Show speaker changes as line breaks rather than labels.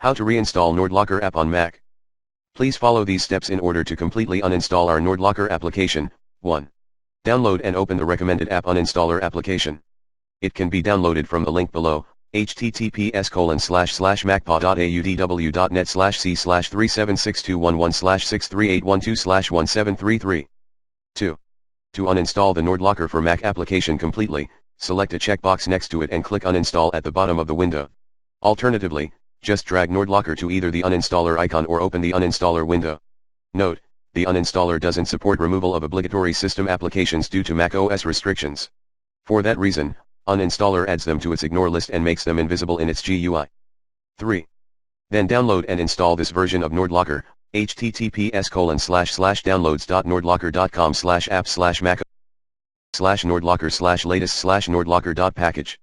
How to reinstall NordLocker app on Mac. Please follow these steps in order to completely uninstall our NordLocker application. 1. Download and open the recommended app uninstaller application. It can be downloaded from the link below, https://macpa.audw.net/c/37621163812/1733. 2. To uninstall the NordLocker for Mac application completely, select a checkbox next to it and click Uninstall at the bottom of the window. Alternatively, just drag NordLocker to either the uninstaller icon or open the uninstaller window. Note, the uninstaller doesn't support removal of obligatory system applications due to macOS restrictions. For that reason, uninstaller adds them to its ignore list and makes them invisible in its GUI. 3. Then download and install this version of NordLocker, https://downloads.nordlocker.com/app/mac/nordlocker/latest/nordlocker.package.